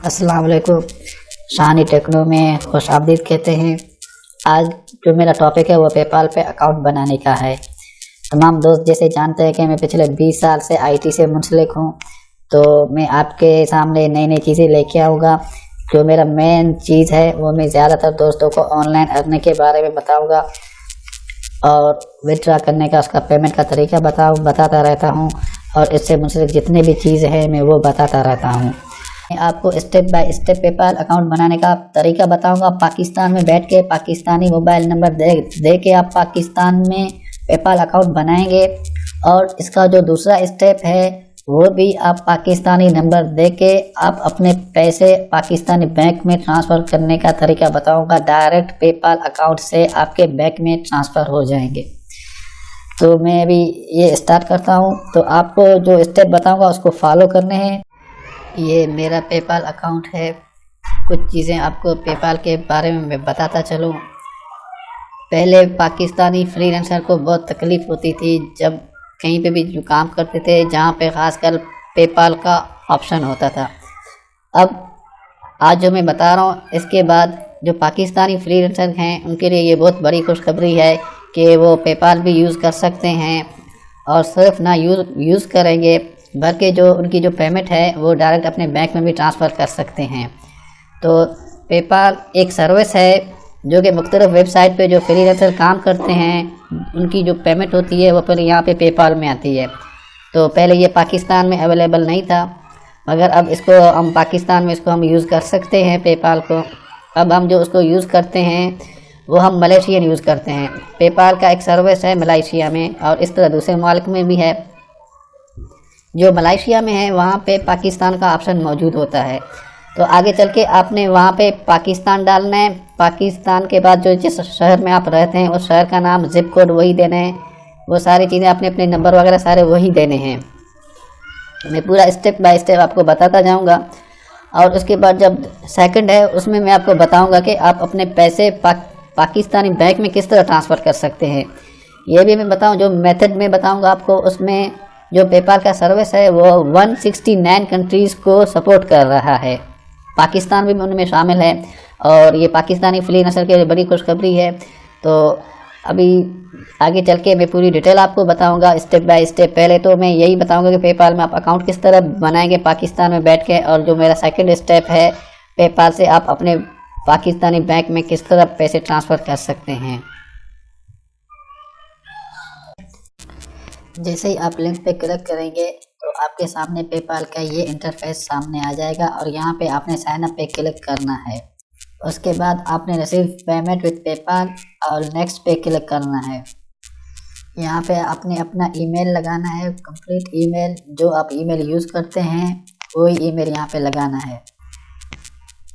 अस्सलाम वालेकुम। शानी टेक्नो में खुश आमदीद कहते हैं। आज जो मेरा टॉपिक है वो पेपाल पे अकाउंट बनाने का है। तमाम दोस्त जैसे जानते हैं कि मैं पिछले 20 साल से आईटी से मुंसलिक हूँ, तो मैं आपके सामने नई नई चीज़ें लेके आऊँगा। जो मेरा मेन चीज़ है वो मैं ज़्यादातर दोस्तों को ऑनलाइन अर्निंग के बारे में बताऊँगा और विथड्रॉ करने का उसका पेमेंट का तरीका बताता रहता हूँ, और इससे मुंसलिक जितने भी चीज़ हैं मैं वो बताता रहता हूँ। मैं आपको step by step PayPal account बनाने का तरीका बताऊंगा। पाकिस्तान में बैठ के पाकिस्तानी मोबाइल नंबर दे के आप पाकिस्तान में पेपाल अकाउंट बनाएंगे, और इसका जो दूसरा स्टेप है वो भी आप पाकिस्तानी नंबर दे के आप अपने पैसे पाकिस्तानी बैंक में ट्रांसफ़र करने का तरीका बताऊंगा। डायरेक्ट पेपाल अकाउंट से आपके बैंक में ट्रांसफ़र हो जाएंगे। तो मैं अभी ये स्टार्ट करता हूँ, तो आपको जो स्टेप बताऊंगा उसको फॉलो करने हैं। ये मेरा पेपाल अकाउंट है। कुछ चीज़ें आपको पेपाल के बारे में मैं बताता चलूँ। पहले पाकिस्तानी फ्रीलांसर को बहुत तकलीफ़ होती थी जब कहीं पे भी जो काम करते थे जहाँ पे ख़ासकर पेपाल का ऑप्शन होता था। अब आज जो मैं बता रहा हूँ इसके बाद जो पाकिस्तानी फ्रीलांसर हैं उनके लिए ये बहुत बड़ी खुशखबरी है कि वो पेपाल भी यूज़ कर सकते हैं, और सिर्फ ना यूज़ करेंगे बल्कि जो उनकी जो पेमेंट है वो डायरेक्ट अपने बैंक में भी ट्रांसफ़र कर सकते हैं। तो पेपाल एक सर्विस है जो कि मुख्तलिफ वेबसाइट पे जो फ्रीलांसर काम करते हैं उनकी जो पेमेंट होती है वो पहले यहाँ पे पेपाल में आती है। तो पहले ये पाकिस्तान में अवेलेबल नहीं था, मगर अब इसको हम पाकिस्तान में इसको हम यूज़ कर सकते हैं पेपाल को। अब हम जो उसको यूज़ करते हैं वो हम मलेशियन यूज़ करते हैं। पेपाल का एक सर्विस है मलेशिया में, और इस तरह दूसरे मुल्क में भी है। जो मलेशिया में है वहाँ पे पाकिस्तान का ऑप्शन मौजूद होता है। तो आगे चल के आपने वहाँ पे पाकिस्तान डालना है। पाकिस्तान के बाद जो जिस शहर में आप रहते हैं उस शहर का नाम, ज़िप कोड वही देना है। वो सारी चीज़ें अपने अपने नंबर वगैरह सारे वही देने हैं। मैं पूरा स्टेप बाय स्टेप आपको बताता जाऊँगा। और उसके बाद जब सेकंड है उसमें मैं आपको बताऊँगा कि आप अपने पैसे पाकिस्तानी बैंक में किस तरह ट्रांसफ़र कर सकते हैं। ये भी मैं बताऊँ, जो मेथड में बताऊँगा आपको, उसमें जो पेपाल का सर्विस है वो 169 कंट्रीज़ को सपोर्ट कर रहा है। पाकिस्तान भी उनमें शामिल है, और ये पाकिस्तानी फ्रीलांसर के लिए बड़ी खुशखबरी है। तो अभी आगे चल के मैं पूरी डिटेल आपको बताऊंगा स्टेप बाय स्टेप। पहले तो मैं यही बताऊंगा कि पेपाल में आप अकाउंट किस तरह बनाएंगे पाकिस्तान में बैठ के, और जो मेरा सेकंड स्टेप है पेपाल से आप अपने पाकिस्तानी बैंक में किस तरह पैसे ट्रांसफ़र कर सकते हैं। जैसे ही आप लिंक पे क्लिक करेंगे तो आपके सामने पेपाल का ये इंटरफेस सामने आ जाएगा, और यहाँ पे आपने साइन अप पे क्लिक करना है। उसके बाद आपने रिसीव पेमेंट विद पेपाल और नेक्स्ट पे क्लिक करना है। यहाँ पे आपने अपना ईमेल लगाना है, कंप्लीट ईमेल जो आप ईमेल यूज़ करते हैं वही ईमेल यहाँ पे लगाना है।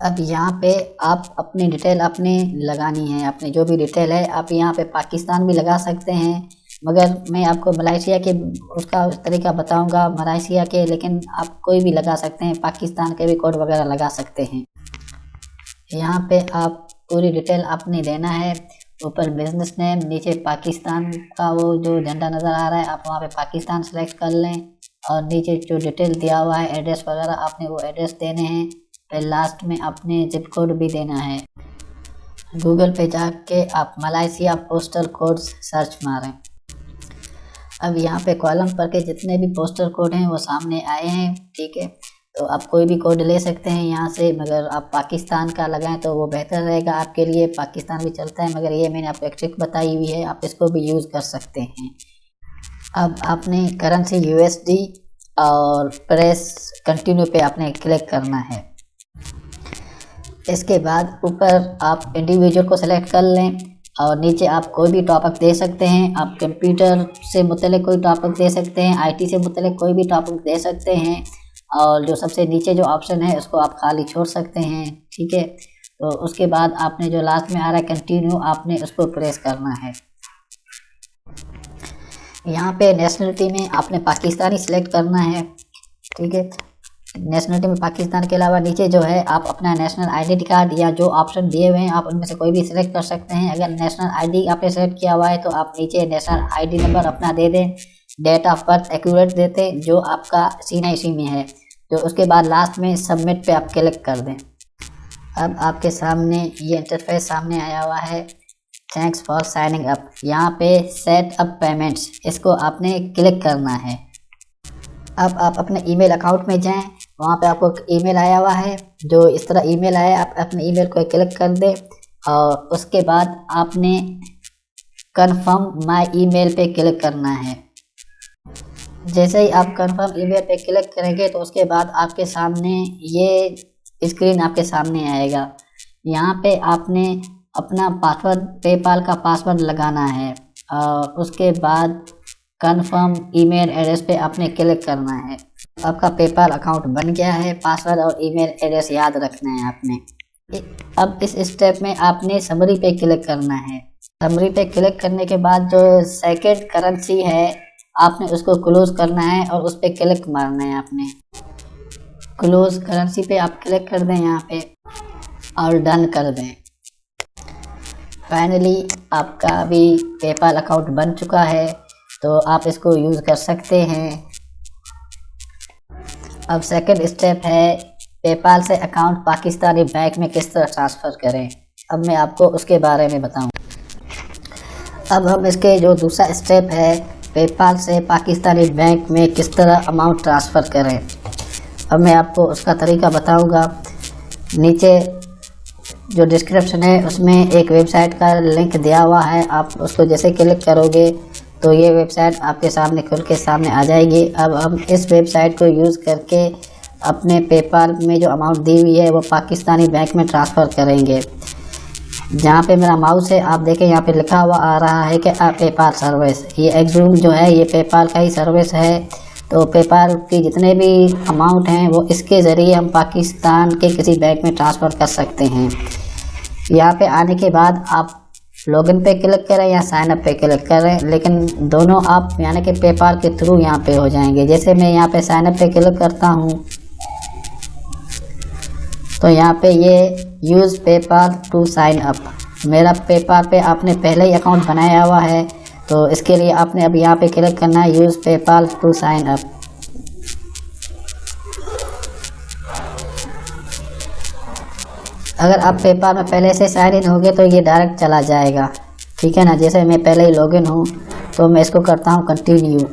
अब यहाँ पे आप अपनी डिटेल अपने लगानी है, अपनी जो भी डिटेल है। आप यहाँ पे पाकिस्तान भी लगा सकते हैं, मगर मैं आपको मलेशिया के उसका तरीका बताऊंगा मलेशिया के, लेकिन आप कोई भी लगा सकते हैं, पाकिस्तान के भी कोड वगैरह लगा सकते हैं। यहाँ पे आप पूरी डिटेल आपने देना है। ऊपर बिजनेस नेम, नीचे पाकिस्तान का वो जो झंडा नज़र आ रहा है आप वहाँ पे पाकिस्तान सेलेक्ट कर लें, और नीचे जो डिटेल दिया हुआ है एड्रेस वगैरह आपने वो एड्रेस देने हैं। फिर लास्ट में अपने जिप कोड भी देना है। गूगल पे जाके आप मलेशिया पोस्टल कोड सर्च मारें। अब यहाँ पे कॉलम पर के जितने भी पोस्टल कोड हैं वो सामने आए हैं, ठीक है। तो आप कोई भी कोड ले सकते हैं यहाँ से, मगर आप पाकिस्तान का लगाएं तो वो बेहतर रहेगा आपके लिए। पाकिस्तान भी चलता है, मगर ये मैंने आपको एक ट्रिक बताई हुई है, आप इसको भी यूज़ कर सकते हैं। अब आपने करेंसी USD और प्रेस कंटिन्यू पे आपने क्लिक करना है। इसके बाद ऊपर आप इंडिविजुअल को सेलेक्ट कर लें, और नीचे आप कोई भी टॉपिक दे सकते हैं। आप कंप्यूटर से मुतल्लिक कोई टॉपिक दे सकते हैं, IT से मुतल्लिक कोई भी टॉपिक दे सकते हैं, और जो सबसे नीचे जो ऑप्शन है उसको आप खाली छोड़ सकते हैं, ठीक है। तो उसके बाद आपने जो लास्ट में आ रहा है कंटिन्यू, आपने उसको प्रेस करना है। यहाँ पे नेशनलिटी में आपने पाकिस्तानी सिलेक्ट करना है, ठीक है। नेशनलिटी में पाकिस्तान के अलावा नीचे जो है आप अपना नेशनल आइडेंटिटी कार्ड या जो ऑप्शन दिए हुए हैं आप उनमें से कोई भी सिलेक्ट कर सकते हैं। अगर नेशनल ID आपने सेलेक्ट किया हुआ है तो आप नीचे नेशनल ID नंबर अपना दे दें। डेट ऑफ बर्थ एक्यूरेट देते जो आपका CNIC में है। तो उसके बाद लास्ट में सबमिट पे आप क्लिक कर दें। अब आपके सामने ये इंटरफेस सामने आया हुआ है, थैंक्स फॉर साइनिंग अप। यहाँ पे सेट अप पेमेंट्स, इसको आपने क्लिक करना है। अब आप अपने ईमेल अकाउंट में जाएं, वहाँ पे आपको ईमेल आया हुआ है, जो इस तरह ईमेल आया, आप अपने ईमेल को क्लिक कर दें और उसके बाद आपने कन्फर्म माय ईमेल पे क्लिक करना है। जैसे ही आप कन्फर्म ईमेल पे क्लिक करेंगे तो उसके बाद आपके सामने ये स्क्रीन आपके सामने आएगा। यहाँ पे आपने अपना पासवर्ड, पेपाल का पासवर्ड लगाना है और उसके बाद कन्फर्म ईमेल एड्रेस पे आपने क्लिक करना है। आपका पेपाल अकाउंट बन गया है, पासवर्ड और ईमेल एड्रेस याद रखना है आपने। अब इस स्टेप में आपने समरी पे क्लिक करना है। समरी पे क्लिक करने के बाद जो सेकंड करेंसी है आपने उसको क्लोज करना है और उस पर क्लिक मारना है आपने। क्लोज करेंसी पे आप क्लिक कर दें यहाँ पे और डन कर दें। फाइनली आपका भी पेपाल अकाउंट बन चुका है, तो आप इसको यूज़ कर सकते हैं। अब सेकंड स्टेप है पेपाल से अकाउंट पाकिस्तानी बैंक में किस तरह ट्रांसफ़र करें। अब मैं आपको उसके बारे में बताऊं। अब हम इसके जो दूसरा स्टेप है पेपाल से पाकिस्तानी बैंक में किस तरह अमाउंट ट्रांसफ़र करें, अब मैं आपको उसका तरीका बताऊंगा। नीचे जो डिस्क्रिप्शन है उसमें एक वेबसाइट का लिंक दिया हुआ है, आप उसको जैसे क्लिक करोगे तो ये वेबसाइट आपके सामने खुल के सामने आ जाएगी। अब हम इस वेबसाइट को यूज़ करके अपने पेपाल में जो अमाउंट दी हुई है वो पाकिस्तानी बैंक में ट्रांसफ़र करेंगे। जहाँ पे मेरा माउस है आप देखें, यहाँ पे लिखा हुआ आ रहा है कि पेपाल सर्विस, ये एक्जूम जो है ये पेपाल का ही सर्विस है। तो पेपाल की जितने भी अमाउंट हैं वो इसके ज़रिए हम पाकिस्तान के किसी बैंक में ट्रांसफ़र कर सकते हैं। यहाँ पे आने के बाद आप लॉगिन पे क्लिक करें या साइन अप पे क्लिक करें, लेकिन दोनों आप यानी कि पेपाल के थ्रू यहाँ पे हो जाएंगे। जैसे मैं यहाँ पे साइन अप पे क्लिक करता हूँ तो यहाँ पे ये use PayPal to sign up, मेरा पेपाल पे आपने पहले ही अकाउंट बनाया हुआ है, तो इसके लिए आपने अब यहाँ पे क्लिक करना है use PayPal to sign up. अगर आप पेपाल में पहले से साइन इन हो गए तो ये डायरेक्ट चला जाएगा, ठीक है ना। जैसे मैं पहले ही लॉगिन हूँ तो मैं इसको करता हूँ कंटिन्यू।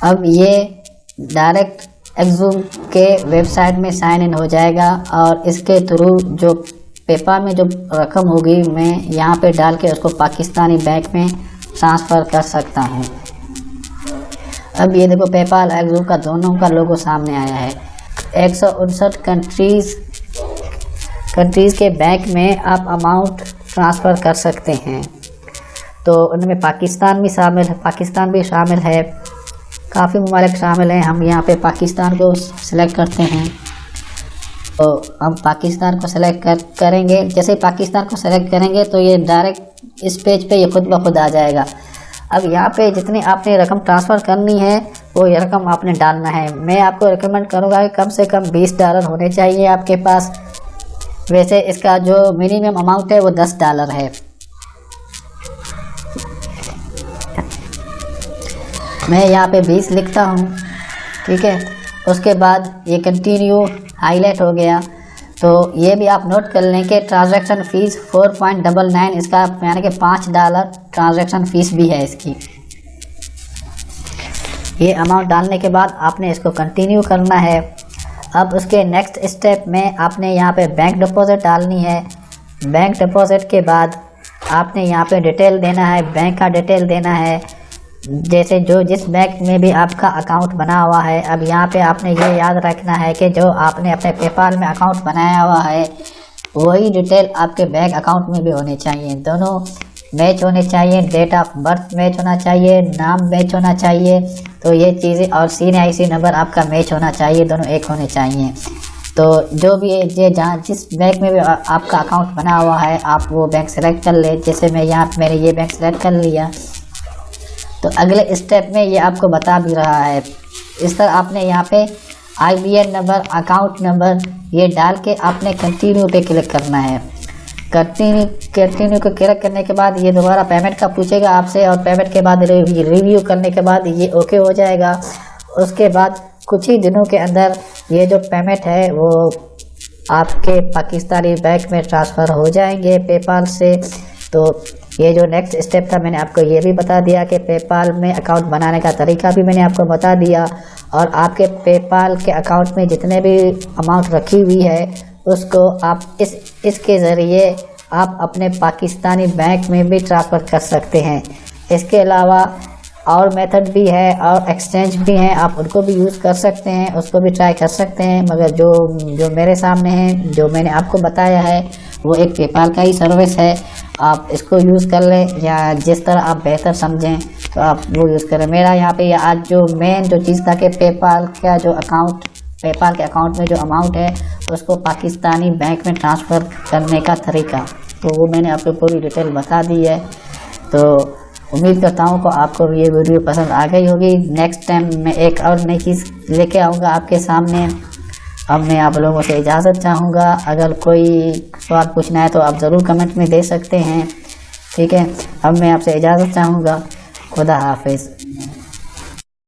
अब ये डायरेक्ट एक्जूम के वेबसाइट में साइन इन हो जाएगा और इसके थ्रू जो पेपाल में जो रकम होगी मैं यहाँ पे डाल के उसको पाकिस्तानी बैंक में ट्रांसफ़र कर सकता हूँ। अब ये देखो पेपाल एक्जूम का दोनों का लोगो सामने आया है। 159 कंट्रीज़ के बैंक में आप अमाउंट ट्रांसफ़र कर सकते हैं, तो उनमें पाकिस्तान भी शामिल है, काफ़ी ममालिक शामिल हैं। हम यहाँ पे पाकिस्तान को सिलेक्ट करते हैं, तो हम पाकिस्तान को सिलेक्ट करेंगे। जैसे ही पाकिस्तान को सिलेक्ट करेंगे तो ये डायरेक्ट इस पेज पे ये खुद ब खुद आ जाएगा। अब यहाँ पे जितनी आपने रकम ट्रांसफ़र करनी है वो ये रकम आपने डालना है। मैं आपको रिकमेंड करूँगा कि कम से कम $20 होने चाहिए आपके पास। वैसे इसका जो मिनिमम अमाउंट है वो $10 है। मैं यहाँ पे 20 लिखता हूँ, ठीक है। उसके बाद ये कंटिन्यू हाईलाइट हो गया। तो ये भी आप नोट कर लें कि ट्रांजैक्शन फ़ीस 4.99 इसका यानी कि $5 ट्रांजैक्शन फ़ीस भी है इसकी। ये अमाउंट डालने के बाद आपने इसको कंटिन्यू करना है। अब उसके नेक्स्ट स्टेप में आपने यहाँ पे बैंक डिपॉज़िट डालनी है। बैंक डिपॉज़िट के बाद आपने यहाँ पे डिटेल देना है, बैंक का डिटेल देना है, जैसे जो जिस बैंक में भी आपका अकाउंट बना हुआ है। अब यहाँ पे आपने ये याद रखना है कि जो आपने अपने पेपाल में अकाउंट बनाया हुआ है वही डिटेल आपके बैंक अकाउंट में भी होने चाहिए। दोनों मैच होने चाहिए, डेट ऑफ बर्थ मैच होना चाहिए, नाम मैच होना चाहिए, तो ये चीज़ें, और CNIC नंबर आपका मैच होना चाहिए, दोनों एक होने चाहिए। तो जो भी ये जहाँ जिस बैंक में भी आपका अकाउंट बना हुआ है आप वो बैंक सेलेक्ट कर ले। जैसे मैं यहाँ मैंने ये बैंक सेलेक्ट कर लिया, तो अगले स्टेप में ये आपको बता भी रहा है। इस तरह आपने यहाँ पे IBN नंबर, अकाउंट नंबर ये डाल के आपने कंटिन्यू पे क्लिक करना है। कंटिन्यू को क्लिक करने के बाद ये दोबारा पेमेंट का पूछेगा आपसे, और पेमेंट के बाद रिव्यू करने के बाद ये ओके हो जाएगा। उसके बाद कुछ ही दिनों के अंदर ये जो पेमेंट है वो आपके पाकिस्तानी बैंक में ट्रांसफ़र हो जाएंगे पेपाल से। तो ये जो नेक्स्ट स्टेप था मैंने आपको ये भी बता दिया कि पेपाल में अकाउंट बनाने का तरीका भी मैंने आपको बता दिया, और आपके पेपाल के अकाउंट में जितने भी अमाउंट रखी हुई है उसको आप इसके ज़रिए आप अपने पाकिस्तानी बैंक में भी ट्रांसफ़र कर सकते हैं। इसके अलावा और मेथड भी है और एक्सचेंज भी हैं, आप उनको भी यूज़ कर सकते हैं, उसको भी ट्राई कर सकते हैं। मगर जो मेरे सामने है, जो मैंने आपको बताया है, वो एक पेपाल का ही सर्विस है। आप इसको यूज़ कर लें या जिस तरह आप बेहतर समझें तो आप वो यूज़ करें। मेरा यहाँ पे आज जो मेन जो चीज़ था कि पेपाल के अकाउंट में जो अमाउंट है उसको पाकिस्तानी बैंक में ट्रांसफ़र करने का तरीका, तो वो मैंने आपको पूरी डिटेल बता दी है। तो उम्मीद करता हूँ कि आपको ये वीडियो पसंद आ गई होगी। नेक्स्ट टाइम मैं एक और नई चीज़ लेके आऊँगा आपके सामने। अब मैं आप लोगों से इजाज़त चाहूँगा। अगर कोई सवाल पूछना है तो आप ज़रूर कमेंट में दे सकते हैं, ठीक है। अब मैं आपसे इजाज़त चाहूँगा। खुदा हाफिज़।